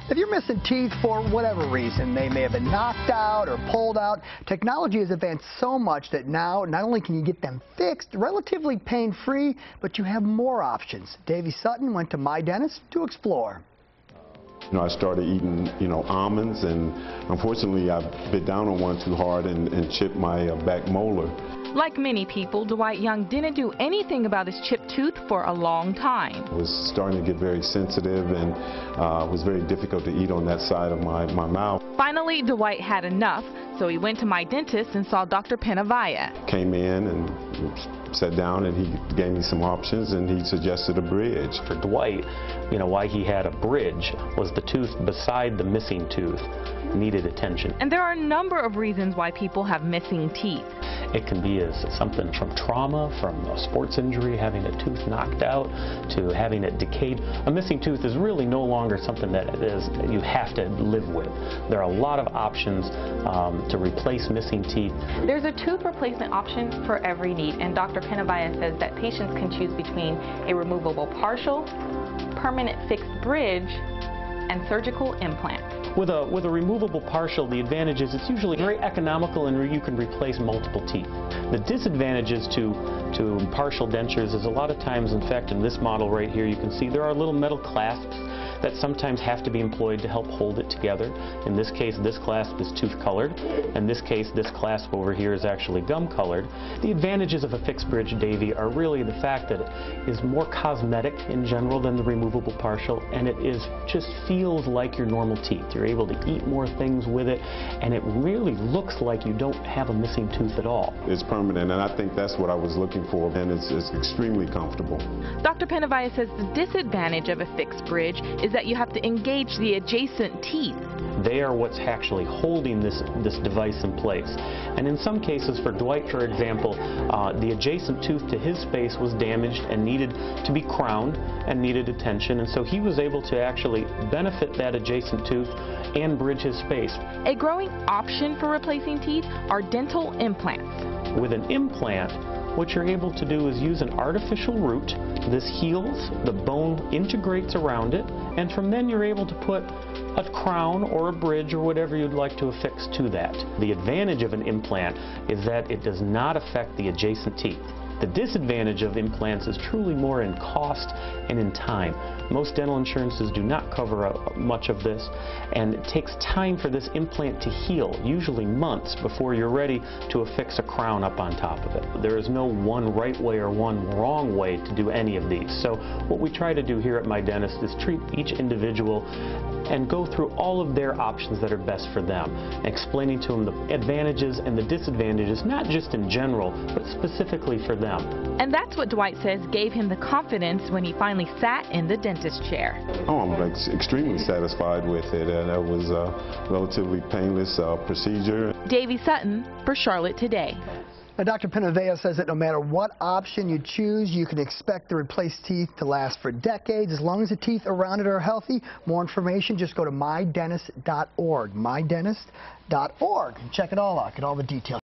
If you're missing teeth for whatever reason, they may have been knocked out or pulled out, technology has advanced so much that now not only can you get them fixed relatively pain-free, but you have more options. Davey Sutton went to My Dentist to explore. I started eating, almonds, and unfortunately I bit down on one too hard and chipped my back molar. Like many people, Dwight Young didn't do anything about his chipped tooth for a long time. It was starting to get very sensitive, and it was very difficult to eat on that side of my mouth. Finally, Dwight had enough, so he went to My Dentist and saw Dr. Penavaya. Came in and sat down, and he gave me some options, and he suggested a bridge. For Dwight, why he had a bridge was the tooth beside the missing tooth needed attention. And there are a number of reasons why people have missing teeth. It can be as something from trauma, from a sports injury, having a tooth knocked out, to having it decayed. A missing tooth is really no longer something that you have to live with. There are a lot of options to replace missing teeth. There's a tooth replacement option for every need, and Dr. Penavaya says that patients can choose between a removable partial, permanent fixed bridge, and surgical implants. With a removable partial, the advantage is it's usually very economical and you can replace multiple teeth. The disadvantages to partial dentures is a lot of times, in fact, in this model right here, you can see there are little metal clasps that sometimes have to be employed to help hold it together. In this case, this clasp is tooth colored. In this case, this clasp over here is actually gum colored. The advantages of a fixed bridge, Davey, are really the fact that it is more cosmetic in general than the removable partial, and it just feels like your normal teeth. You're able to eat more things with it, and it really looks like you don't have a missing tooth at all. It's permanent, and I think that's what I was looking for, and it's extremely comfortable. Dr. Penavaya says the disadvantage of a fixed bridge is that you have to engage the adjacent teeth. They are what's actually holding this device in place. And in some cases, for Dwight, for example, the adjacent tooth to his space was damaged and needed to be crowned and needed attention, and so he was able to actually benefit that adjacent tooth and bridge his space. A growing option for replacing teeth are dental implants. With an implant, what you're able to do is use an artificial root. This heals, the bone integrates around it, and from then you're able to put a crown or a bridge or whatever you'd like to affix to that. The advantage of an implant is that it does not affect the adjacent teeth. The disadvantage of implants is truly more in cost and in time. Most dental insurances do not cover much of this, and it takes time for this implant to heal, usually months before you're ready to affix a crown up on top of it. There is no one right way or one wrong way to do any of these. So what we try to do here at My Dentist is treat each individual and go through all of their options that are best for them, explaining to them the advantages and the disadvantages, not just in general, but specifically for them. And that's what Dwight says gave him the confidence when he finally sat in the dentist chair. Oh, I'm extremely satisfied with it, and it was a relatively painless procedure. Davey Sutton for Charlotte Today. Now, Dr. Penavaya says that no matter what option you choose, you can expect the replaced teeth to last for decades as long as the teeth around it are healthy. More information, just go to mydentist.org, mydentist.org. Check it all out, get all the details.